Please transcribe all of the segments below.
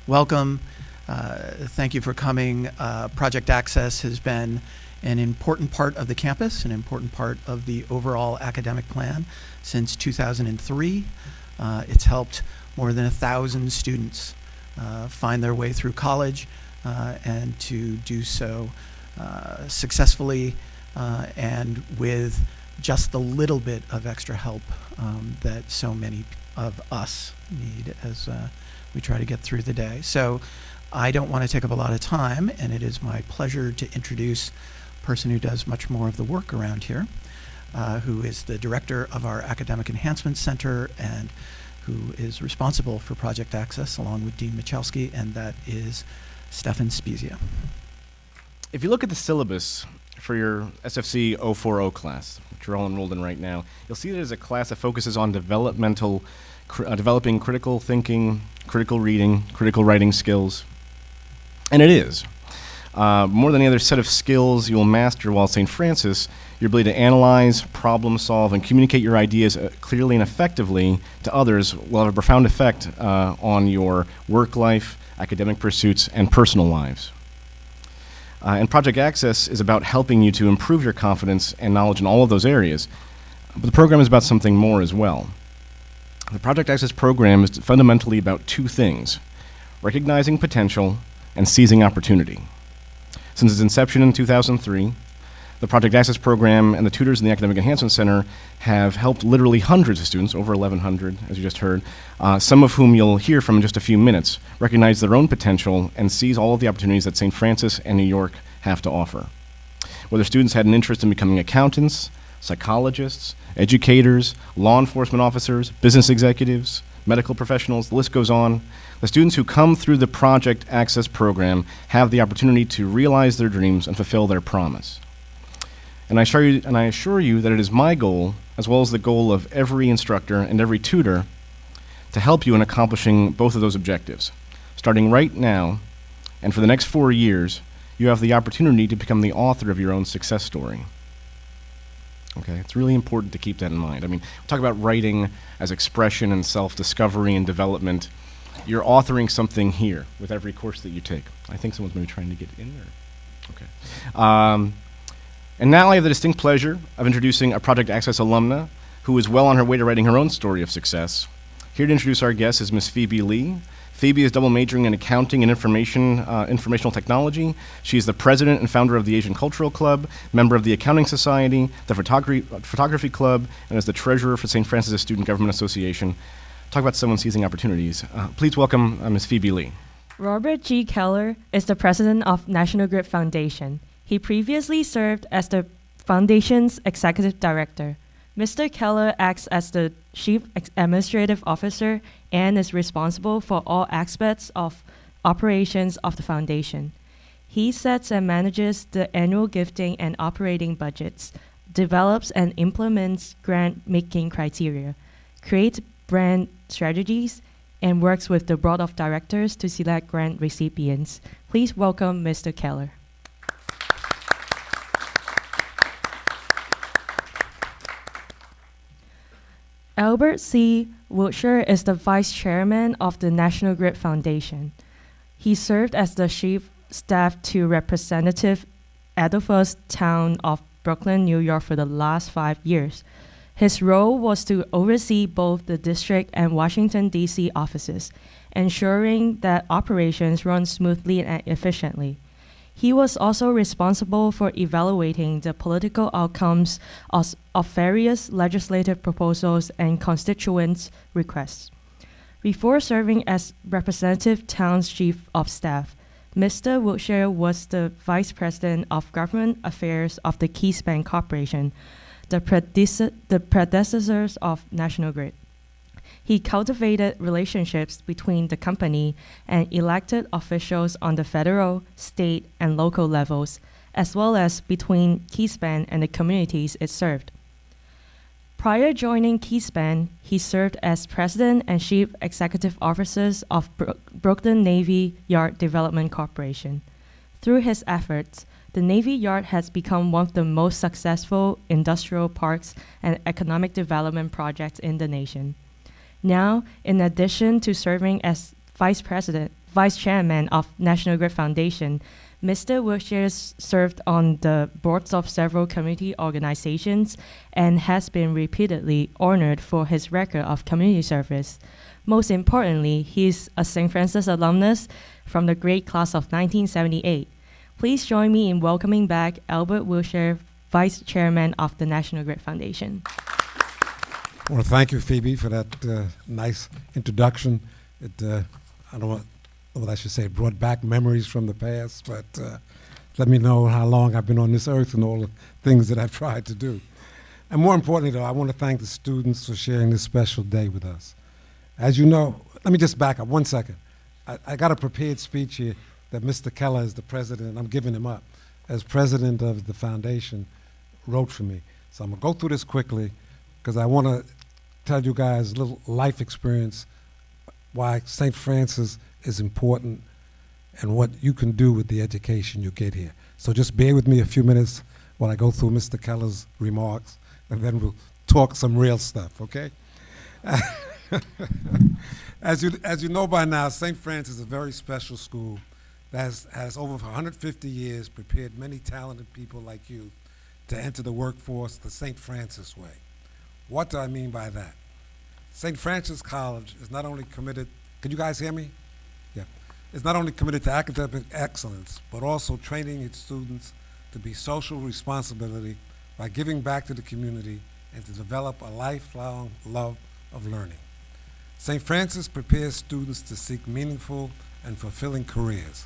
welcome. Thank you for coming. Project Access has been an important part of the campus, an important part of the overall academic plan since 2003. It's helped more than 1,000 students find their way through college and to do so successfully and with just the little bit of extra help that so many of us need as we try to get through the day. So I don't want to take up a lot of time, and it is my pleasure to introduce a person who does much more of the work around here, who is the director of our Academic Enhancement Center and who is responsible for Project Access along with Dean Michalski, and that is Stefan Spezia. If you look at the syllabus for your SFC 040 class, which you're all enrolled in right now, you'll see that it is a class that focuses on developing critical thinking, critical reading, critical writing skills. And it is. More than any other set of skills you will master while at St. Francis, your ability to analyze, problem solve, and communicate your ideas clearly and effectively to others will have a profound effect on your work life, academic pursuits, and personal lives. And Project Access is about helping you to improve your confidence and knowledge in all of those areas. But the program is about something more as well. The Project Access program is fundamentally about two things: recognizing potential and seizing opportunity. Since its inception in 2003, the Project Access program and the tutors in the Academic Enhancement Center have helped literally hundreds of students, over 1,100, as you just heard, some of whom you'll hear from in just a few minutes, recognize their own potential and seize all of the opportunities that St. Francis and New York have to offer. Whether students had an interest in becoming accountants, psychologists, educators, law enforcement officers, business executives, medical professionals, the list goes on. The students who come through the Project Access program have the opportunity to realize their dreams and fulfill their promise. And I assure you that it is my goal, as well as the goal of every instructor and every tutor, to help you in accomplishing both of those objectives. Starting right now, and for the next 4 years, you have the opportunity to become the author of your own success story. Okay, it's really important to keep that in mind. I mean, we talk about writing as expression and self-discovery and development. You're authoring something here with every course that you take. I think someone's maybe trying to get in there. Okay. And now I have the distinct pleasure of introducing a Project Access alumna who is well on her way to writing her own story of success. Here to introduce our guest is Miss Phoebe Lee. Phoebe is double majoring in accounting and informational technology. She is the president and founder of the Asian Cultural Club, member of the Accounting Society, the Photography Club, and is the treasurer for St. Francis Student Government Association. Talk about someone seizing opportunities. Please welcome Ms. Phoebe Lee. Robert G. Keller is the president of National Grid Foundation. He previously served as the foundation's executive director. Mr. Keller acts as the chief administrative officer and is responsible for all aspects of operations of the foundation. He sets and manages the annual gifting and operating budgets, develops and implements grant-making criteria, creates brand strategies, and works with the board of directors to select grant recipients. Please welcome Mr. Keller. Albert C. Wiltshire is the vice chairman of the National Grid Foundation. He served as the chief staff to Representative Adolphus Town of Brooklyn, New York for the last 5 years. His role was to oversee both the district and Washington, D.C. offices, ensuring that operations run smoothly and efficiently. He was also responsible for evaluating the political outcomes of various legislative proposals and constituents' requests. Before serving as Representative Town's Chief of Staff, Mr. Wiltshire was the Vice President of Government Affairs of the Keyspan Corporation, the predecessors of National Grid. He cultivated relationships between the company and elected officials on the federal, state, and local levels, as well as between Keyspan and the communities it served. Prior joining Keyspan, he served as president and chief executive officers of Brooklyn Navy Yard Development Corporation. Through his efforts, the Navy Yard has become one of the most successful industrial parks and economic development projects in the nation. Now, in addition to serving as vice Vice Chairman of National Grid Foundation, Mr. Wiltshire served on the boards of several community organizations and has been repeatedly honored for his record of community service. Most importantly, he's a St. Francis alumnus from the grade class of 1978. Please join me in welcoming back Albert Wiltshire, Vice Chairman of the National Grid Foundation. I want to thank you, Phoebe, for that nice introduction. I don't know what I should say, it brought back memories from the past, but let me know how long I've been on this earth and all the things that I've tried to do. And more importantly, though, I want to thank the students for sharing this special day with us. As you know, let me just back up 1 second. I got a prepared speech here that Mr. Keller, as the president, I'm giving him up, as president of the foundation, wrote for me. So I'm going to go through this quickly because I want to tell you guys a little life experience why St. Francis is important and what you can do with the education you get here. So just bear with me a few minutes while I go through Mr. Keller's remarks, and then we'll talk some real stuff, okay? As you know by now, St. Francis is a very special school that has over 150 years prepared many talented people like you to enter the workforce the St. Francis way. What do I mean by that? St. Francis College is not only committed, can you guys hear me? Yeah. It's not only committed to academic excellence, but also training its students to be social responsibility by giving back to the community and to develop a lifelong love of learning. St. Francis prepares students to seek meaningful and fulfilling careers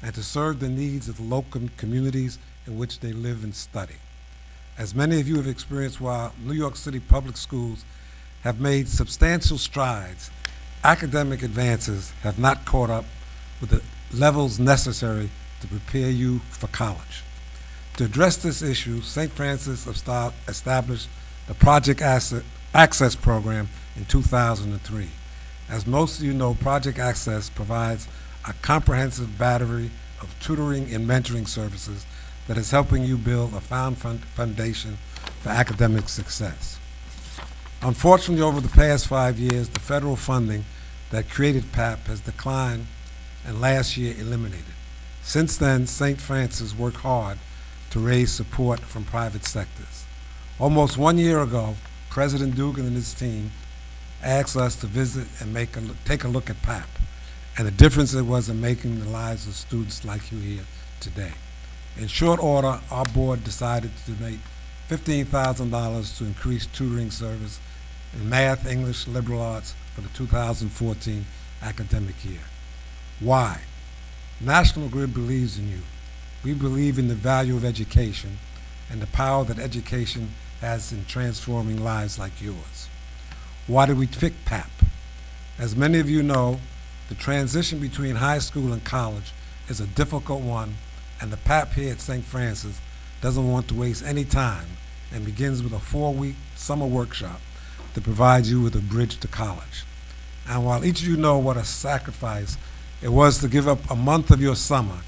and to serve the needs of the local communities in which they live and study. As many of you have experienced, while New York City public schools have made substantial strides, academic advances have not caught up with the levels necessary to prepare you for college. To address this issue, St. Francis established the Project Access program in 2003. As most of you know, Project Access provides a comprehensive battery of tutoring and mentoring services that is helping you build a foundation for academic success. Unfortunately, over the past 5 years, the federal funding that created PAP has declined and last year eliminated. Since then, St. Francis worked hard to raise support from private sectors. Almost 1 year ago, President Dugan and his team asked us to visit and take a look at PAP and the difference it was in making the lives of students like you here today. In short order, our board decided to donate $15,000 to increase tutoring service in math, English, liberal arts for the 2014 academic year. Why? National Grid believes in you. We believe in the value of education and the power that education has in transforming lives like yours. Why did we pick PAP? As many of you know, the transition between high school and college is a difficult one, and the PAP here at St. Francis doesn't want to waste any time and begins with a 4-week summer workshop that provides you with a bridge to college. And while each of you know what a sacrifice it was to give up a month of your summer,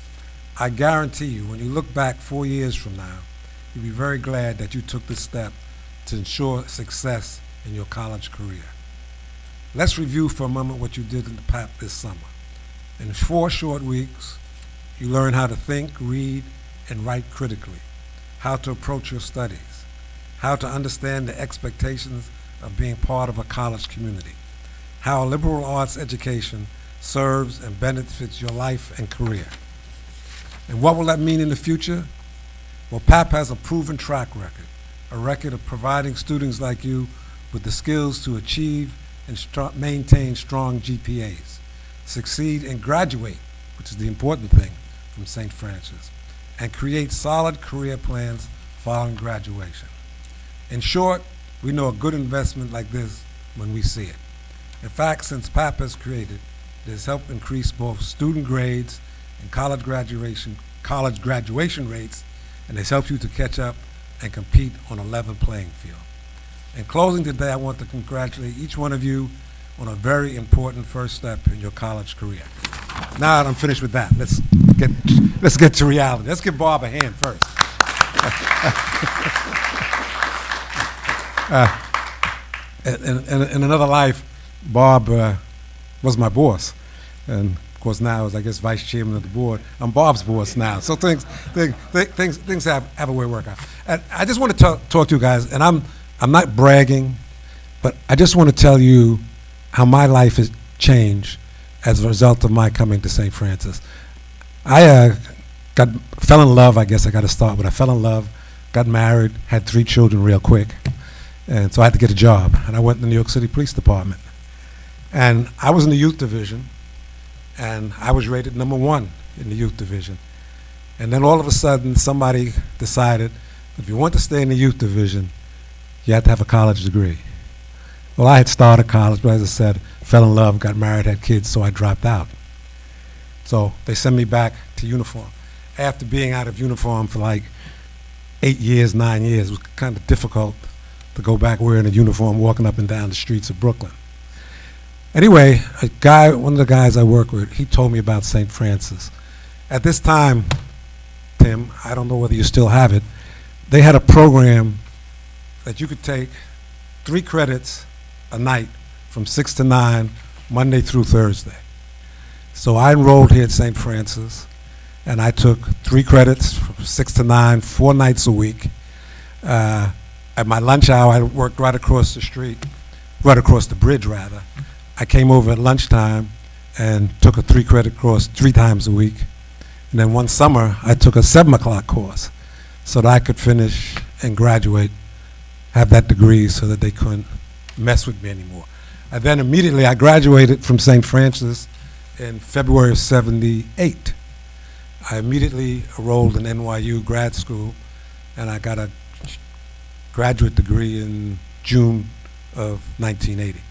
I guarantee you, when you look back 4 years from now, you'll be very glad that you took this step to ensure success in your college career. Let's review for a moment what you did in the PAP this summer. In 4 short weeks, you learned how to think, read, and write critically, how to approach your studies, how to understand the expectations of being part of a college community, how a liberal arts education serves and benefits your life and career. And what will that mean in the future? Well, PAP has a proven track record, a record of providing students like you with the skills to achieve and maintain strong GPAs, succeed and graduate, which is the important thing, from St. Francis, and create solid career plans following graduation. In short, we know a good investment like this when we see it. In fact, since PAP has created, it has helped increase both student grades and college graduation rates, and has helped you to catch up and compete on a level playing field. In closing today, I want to congratulate each one of you on a very important first step in your college career. Now that I'm finished with that, let's get to reality. Let's give Bob a hand first. In another life, Bob was my boss, and Of course, now as I guess vice chairman of the board, I'm Bob's boss now. So things have a way to work out. And I just want to talk to you guys, and I'm not bragging, but I just want to tell you how my life has changed as a result of my coming to St. Francis. I fell in love, I guess I got to start with. I fell in love, got married, had 3 children real quick, and so I had to get a job. And I went to the New York City Police Department. And I was in the youth division, and I was rated #1 in the youth division. And then all of a sudden, somebody decided if you want to stay in the youth division, you had to have a college degree. Well, I had started college, but as I said, fell in love, got married, had kids, so I dropped out. So they sent me back to uniform. After being out of uniform for like 8 years, 9 years, it was kind of difficult to go back wearing a uniform, walking up and down the streets of Brooklyn. Anyway, one of the guys I work with, he told me about St. Francis. At this time, Tim, I don't know whether you still have it, they had a program that you could take 3 credits a night from 6 to 9, Monday through Thursday. So I enrolled here at St. Francis, and I took 3 credits from 6 to 9, 4 nights a week. At my lunch hour, I worked right across the street, right across the bridge, rather. I came over at lunchtime and took a 3-credit course 3 times a week. And then one summer, I took a 7 o'clock course so that I could finish and graduate, have that degree so that they couldn't mess with me anymore. And then immediately I graduated from St. Francis in February of '78. I immediately enrolled in NYU grad school, and I got a graduate degree in June of 1980.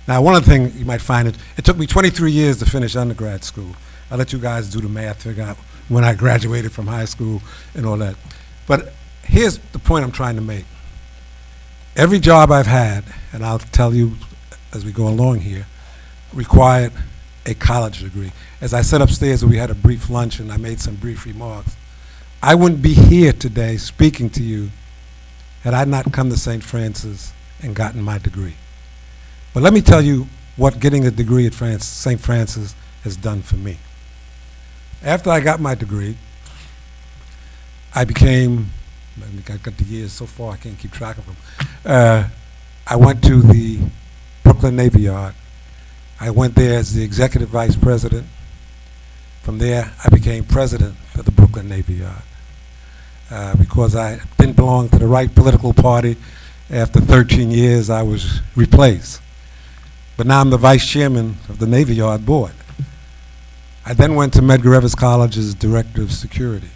Now, one of the things you might find, it took me 23 years to finish undergrad school. I'll let you guys do the math, figure out when I graduated from high school and all that. But here's the point I'm trying to make. Every job I've had, and I'll tell you as we go along here, required a college degree. As I sat upstairs and we had a brief lunch and I made some brief remarks, I wouldn't be here today speaking to you had I not come to St. Francis and gotten my degree. But let me tell you what getting a degree at St. Francis has done for me. After I got my degree, I became, I got the years so far I can't keep track of them. I went to the Brooklyn Navy Yard. I went there as the executive vice president. From there, I became president of the Brooklyn Navy Yard. Because I didn't belong to the right political party, after 13 years, I was replaced. But now I'm the vice chairman of the Navy Yard board. I then went to Medgar Evers College as director of security.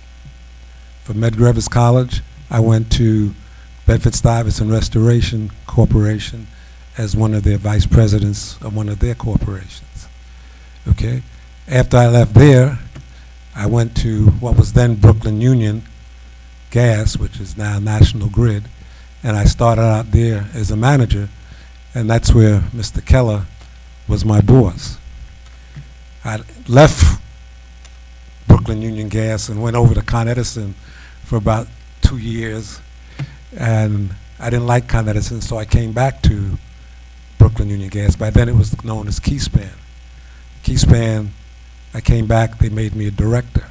From Medgar Evers College, I went to Bedford-Stuyvesant Restoration Corporation as one of their vice presidents of one of their corporations. Okay? After I left there, I went to what was then Brooklyn Union Gas, which is now National Grid, and I started out there as a manager, and that's where Mr. Keller was my boss. I left Brooklyn Union Gas and went over to Con Edison for about 2 years, and I didn't like Con Edison, so I came back to Brooklyn Union Gas. By then it was known as Keyspan. Keyspan, I came back, they made me a director.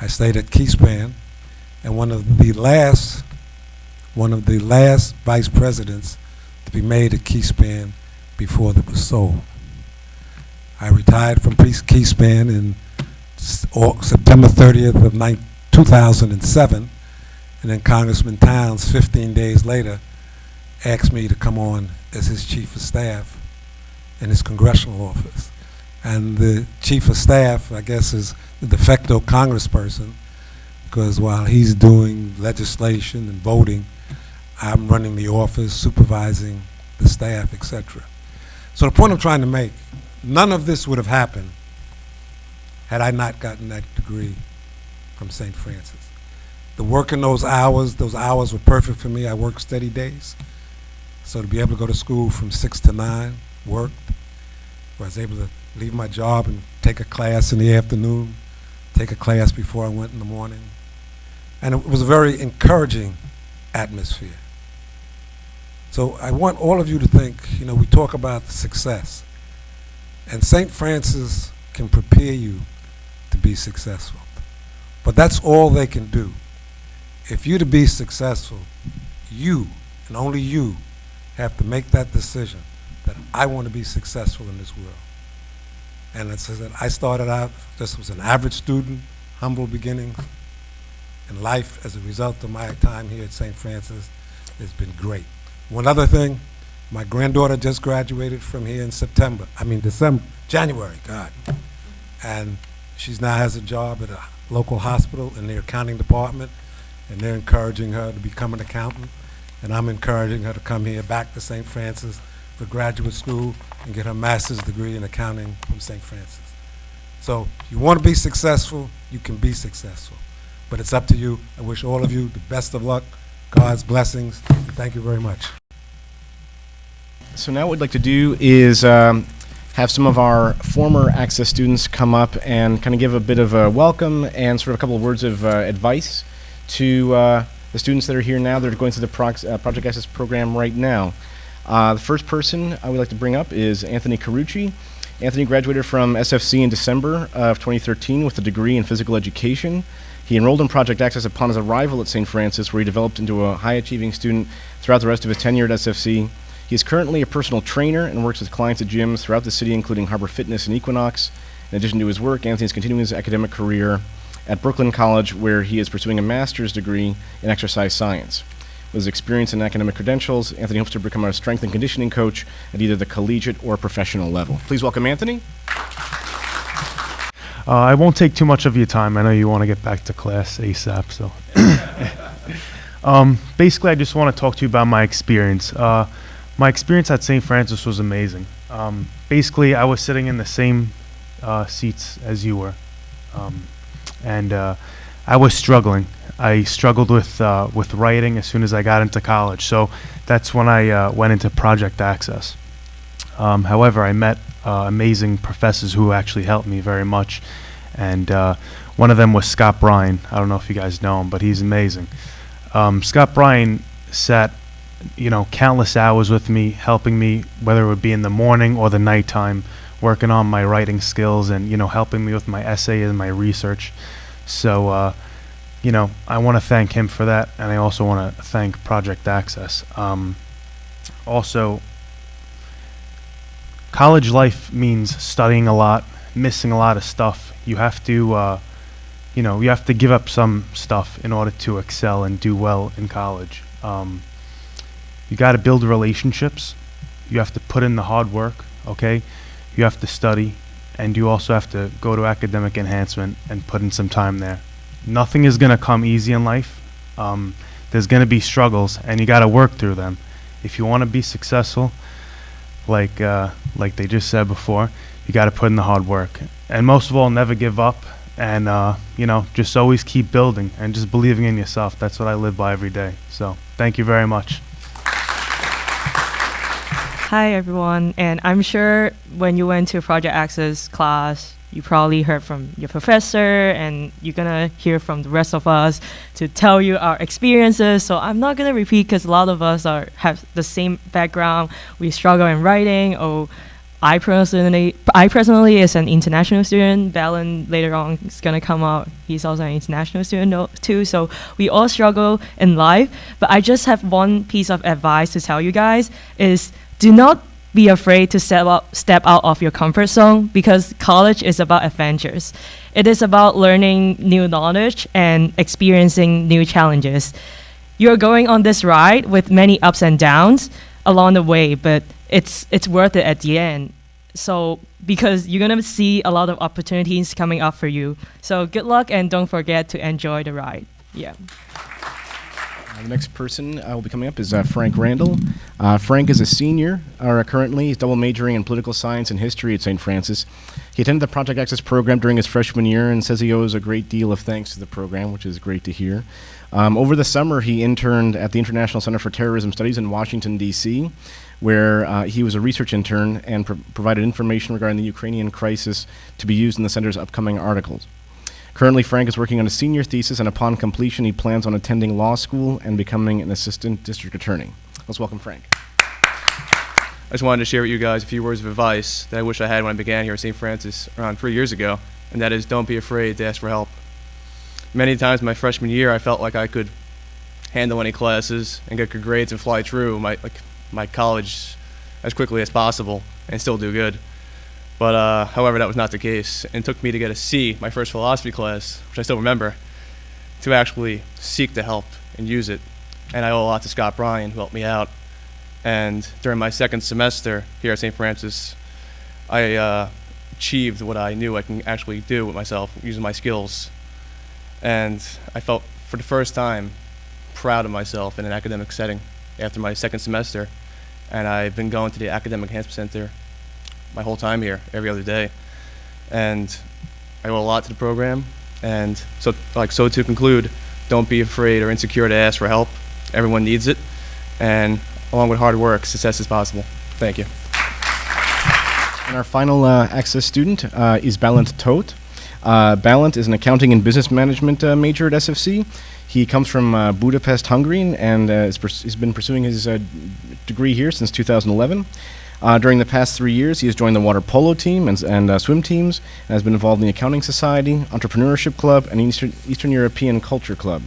I stayed at Keyspan, and one of the last vice presidents to be made at Keyspan before it was sold. I retired from Keyspan in September 30th of 2007, and then Congressman Towns, 15 days later, asked me to come on as his chief of staff in his congressional office. And the chief of staff, I guess, is the de facto congressperson, because while he's doing legislation and voting, I'm running the office, supervising the staff, etc. So the point I'm trying to make, none of this would have happened had I not gotten that degree from St. Francis. The work in those hours were perfect for me. I worked steady days. So to be able to go to school from 6 to 9, worked, where I was able to leave my job and take a class in the afternoon, take a class before I went in the morning. And it was a very encouraging atmosphere. So I want all of you to think, we talk about success. And St. Francis can prepare you to be successful. But that's all they can do. If you're to be successful, you, and only you, have to make that decision that I want to be successful in this world. And it says that I started out, just was an average student, humble beginnings. And life, as a result of my time here at St. Francis, has been great. One other thing, my granddaughter just graduated from here in January, God. And she now has a job at a local hospital in their accounting department, and they're encouraging her to become an accountant. And I'm encouraging her to come here back to St. Francis for graduate school and get her master's degree in accounting from St. Francis. So if you want to be successful, you can be successful. But it's up to you. I wish all of you the best of luck, God's blessings, and thank you very much. So now what we'd like to do is have some of our former Access students come up and kind of give a bit of a welcome and sort of a couple of words of advice to the students that are here now that are going through the Project Access program right now. The first person I would like to bring up is Anthony Karrueche. Anthony graduated from SFC in December of 2013 with a degree in physical education. He enrolled in Project Access upon his arrival at St. Francis, where he developed into a high-achieving student throughout the rest of his tenure at SFC. He is currently a personal trainer and works with clients at gyms throughout the city, including Harbor Fitness and Equinox. In addition to his work, Anthony is continuing his academic career at Brooklyn College, where he is pursuing a master's degree in exercise science. With his experience and academic credentials, Anthony hopes to become a strength and conditioning coach at either the collegiate or professional level. Please welcome Anthony. I won't take too much of your time. I know you want to get back to class ASAP, so. Basically, I just want to talk to you about my experience. My experience at St. Francis was amazing. Basically, I was sitting in the same seats as you were, and I was struggling. I struggled with writing as soon as I got into college, so that's when I went into Project Access. However, I met amazing professors who actually helped me very much, and one of them was Scott Bryan. I don't know if you guys know him, but he's amazing. Scott Bryan sat, countless hours with me, helping me, whether it would be in the morning or the nighttime, working on my writing skills and, helping me with my essay and my research. So, I want to thank him for that, and I also want to thank Project Access. Also, college life means studying a lot, missing a lot of stuff. You have to, you have to give up some stuff in order to excel and do well in college. You got to build relationships. You have to put in the hard work, okay? You have to study, and you also have to go to academic enhancement and put in some time there. Nothing is going to come easy in life. There's going to be struggles, and you got to work through them. If you want to be successful, like they just said before, you got to put in the hard work. And most of all, never give up, and just always keep building and just believing in yourself. That's what I live by every day. So thank you very much. Hi, everyone. And I'm sure when you went to Project Access class, you probably heard from your professor, and you're going to hear from the rest of us to tell you our experiences. So I'm not going to repeat because a lot of us have the same background. We struggle in writing. I personally is an international student. Valen later on is going to come out. He's also an international student too. So we all struggle in life. But I just have one piece of advice to tell you guys is do not be afraid to step out of your comfort zone, because college is about adventures. It is about learning new knowledge and experiencing new challenges. You're going on this ride with many ups and downs along the way, but it's worth it at the end. So because you're gonna see a lot of opportunities coming up for you. So good luck, and don't forget to enjoy the ride. Yeah. The next person will be coming up is Frank Randall. Frank is a senior, currently. He's double majoring in political science and history at St. Francis. He attended the Project Access program during his freshman year and says he owes a great deal of thanks to the program, which is great to hear. Over the summer, he interned at the International Center for Terrorism Studies in Washington, D.C., where he was a research intern and provided information regarding the Ukrainian crisis to be used in the center's upcoming articles. Currently, Frank is working on a senior thesis, and upon completion, he plans on attending law school and becoming an assistant district attorney. Let's welcome Frank. I just wanted to share with you guys a few words of advice that I wish I had when I began here at St. Francis around 3 years ago, and that is don't be afraid to ask for help. Many times in my freshman year, I felt like I could handle any classes and get good grades and fly through my college as quickly as possible and still do good. But however, that was not the case. And it took me to get a C, my first philosophy class, which I still remember, to actually seek the help and use it. And I owe a lot to Scott Bryan, who helped me out. And during my second semester here at St. Francis, I achieved what I knew I can actually do with myself using my skills. And I felt, for the first time, proud of myself in an academic setting after my second semester. And I've been going to the Academic Enhancement Center my whole time here, every other day. And I owe a lot to the program. And so to conclude, don't be afraid or insecure to ask for help. Everyone needs it. And along with hard work, success is possible. Thank you. And our final Access student is Balint Todt. Balint is an accounting and business management major at SFC. He comes from Budapest, Hungary, and he's been pursuing his degree here since 2011. During the past 3 years, he has joined the water polo team and swim teams, and has been involved in the Accounting Society, Entrepreneurship Club, and Eastern European Culture Club.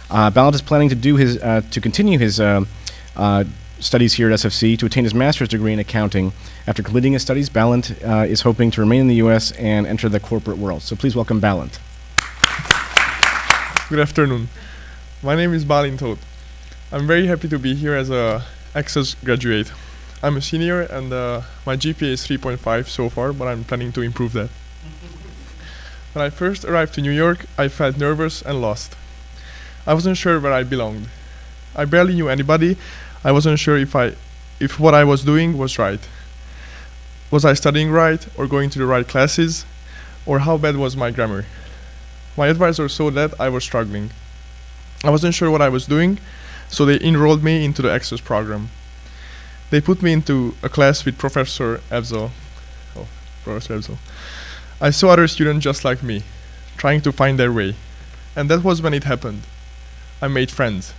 Balint is planning to continue his studies here at SFC to attain his master's degree in accounting. After completing his studies, Balint is hoping to remain in the U.S. and enter the corporate world. So please welcome Balint. Good afternoon. My name is Balint Todt. I'm very happy to be here as a Access graduate. I'm a senior and my GPA is 3.5 so far, but I'm planning to improve that. When I first arrived to New York, I felt nervous and lost. I wasn't sure where I belonged. I barely knew anybody. I wasn't sure if what I was doing was right. Was I studying right or going to the right classes, or how bad was my grammar? My advisor saw that I was struggling. I wasn't sure what I was doing, so they enrolled me into the Access program. They put me into a class with Professor Evzel. I saw other students just like me, trying to find their way. And that was when it happened. I made friends.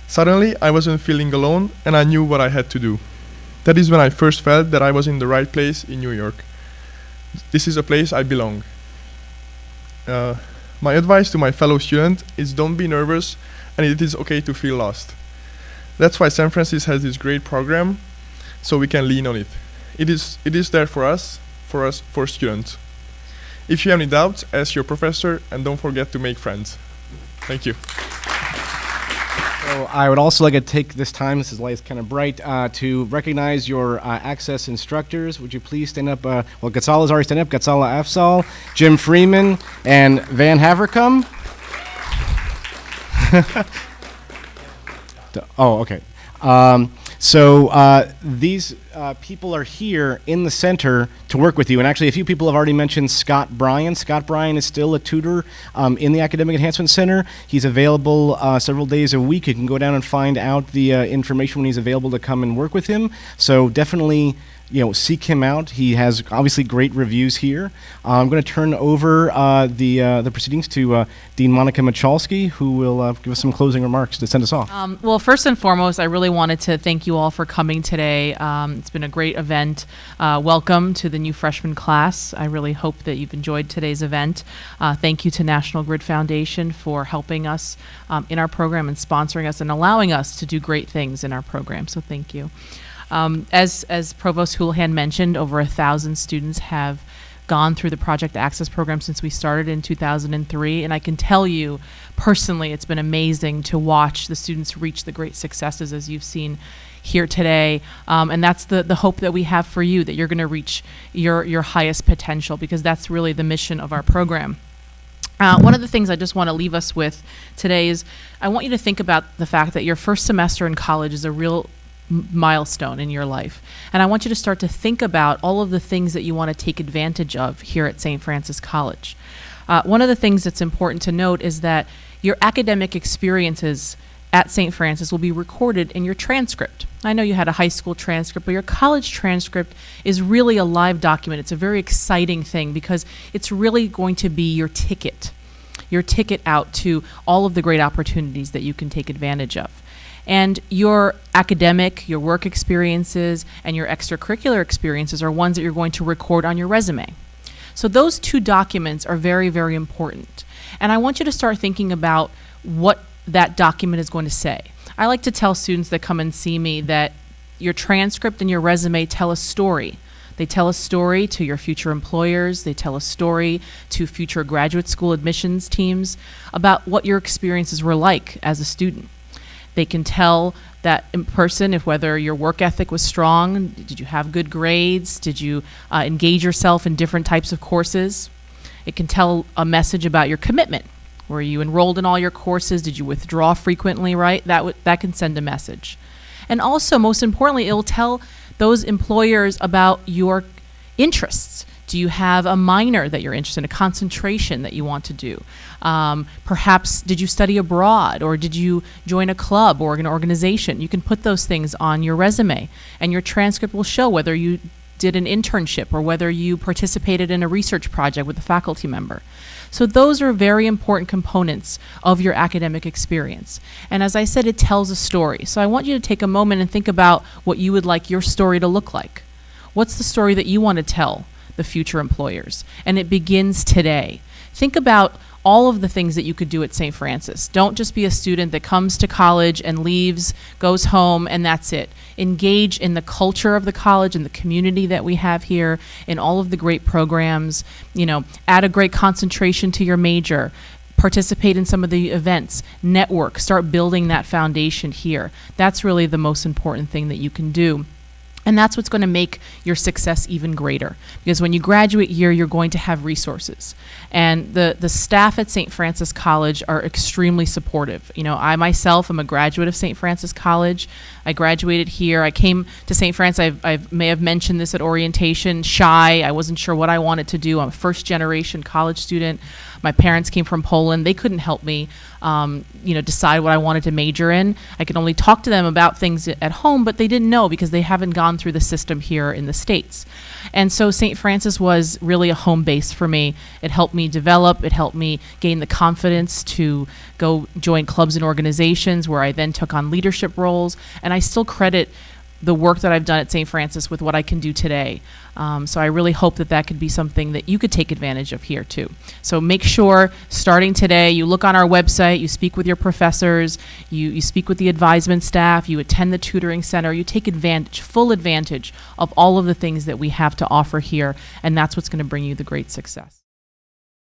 Suddenly, I wasn't feeling alone, and I knew what I had to do. That is when I first felt that I was in the right place in New York. This is a place I belong. My advice to my fellow student is don't be nervous, and it is okay to feel lost. That's why San Francisco has this great program, so we can lean on it. It is there for us, for students. If you have any doubts, ask your professor, and don't forget to make friends. Thank you. So I would also like to take this time, this light is kind of bright, to recognize your Access instructors. Would you please stand up? Well, Gatsala's already stand up. Gatsala Afzal, Jim Freeman, and Van Havercom. Oh, okay. So these people are here in the center to work with you. And actually, a few people have already mentioned Scott Bryan. Scott Bryan is still a tutor in the Academic Enhancement Center. He's available several days a week. You can go down and find out the information when he's available to come and work with him. So definitely, seek him out. He has obviously great reviews here. I'm going to turn over the proceedings to Dean Monica Michalski, who will give us some closing remarks to send us off. Well, first and foremost, I really wanted to thank you all for coming today. It's been a great event. Welcome to the new freshman class. I really hope that you've enjoyed today's event. Thank you to National Grid Foundation for helping us in our program and sponsoring us and allowing us to do great things in our program. So thank you. As Provost Houlihan mentioned, over 1,000 students have gone through the Project Access program since we started in 2003, and I can tell you personally it's been amazing to watch the students reach the great successes as you've seen here today, and that's the hope that we have for you, that you're going to reach your highest potential, because that's really the mission of our program. One of the things I just want to leave us with today is I want you to think about the fact that your first semester in college is a real milestone in your life. And I want you to start to think about all of the things that you want to take advantage of here at St. Francis College. One of the things that's important to note is that your academic experiences at St. Francis will be recorded in your transcript. I know you had a high school transcript, but your college transcript is really a live document. It's a very exciting thing because it's really going to be your ticket out to all of the great opportunities that you can take advantage of. And your academic, your work experiences, and your extracurricular experiences are ones that you're going to record on your resume. So those two documents are very, very important. And I want you to start thinking about what that document is going to say. I like to tell students that come and see me that your transcript and your resume tell a story. They tell a story to your future employers. They tell a story to future graduate school admissions teams about what your experiences were like as a student. They can tell that in person if whether your work ethic was strong, did you have good grades, did you engage yourself in different types of courses. It can tell a message about your commitment. Were you enrolled in all your courses? Did you withdraw frequently, right? That can send a message. And also, most importantly, it will tell those employers about your interests. Do you have a minor that you're interested in, a concentration that you want to do? Perhaps did you study abroad, or did you join a club or an organization? You can put those things on your resume, and your transcript will show whether you did an internship or whether you participated in a research project with a faculty member. So those are very important components of your academic experience. And as I said, it tells a story. So I want you to take a moment and think about what you would like your story to look like. What's the story that you want to tell the future employers? And it begins today. Think about all of the things that you could do at St. Francis. Don't just be a student that comes to college and leaves, goes home, and that's it. Engage in the culture of the college and the community that we have here, in all of the great programs. You know, add a great concentration to your major. Participate in some of the events. Network. Start building that foundation here. That's really the most important thing that you can do. And that's what's going to make your success even greater. Because when you graduate here, you're going to have resources. And the staff at St. Francis College are extremely supportive. You know, I myself am a graduate of St. Francis College. I graduated here. I came to St. Francis, I may have mentioned this at orientation, shy. I wasn't sure what I wanted to do. I'm a first-generation college student. My parents came from Poland. They couldn't help me, decide what I wanted to major in. I could only talk to them about things at home, but they didn't know because they haven't gone through the system here in the States. And so St. Francis was really a home base for me. It helped me develop. It helped me gain the confidence to go join clubs and organizations where I then took on leadership roles. And I still credit the work that I've done at St. Francis with what I can do today. So I really hope that that could be something that you could take advantage of here too. So make sure, starting today, you look on our website, you speak with your professors, you speak with the advisement staff, you attend the tutoring center, you take advantage, full advantage of all of the things that we have to offer here, and that's what's going to bring you the great success.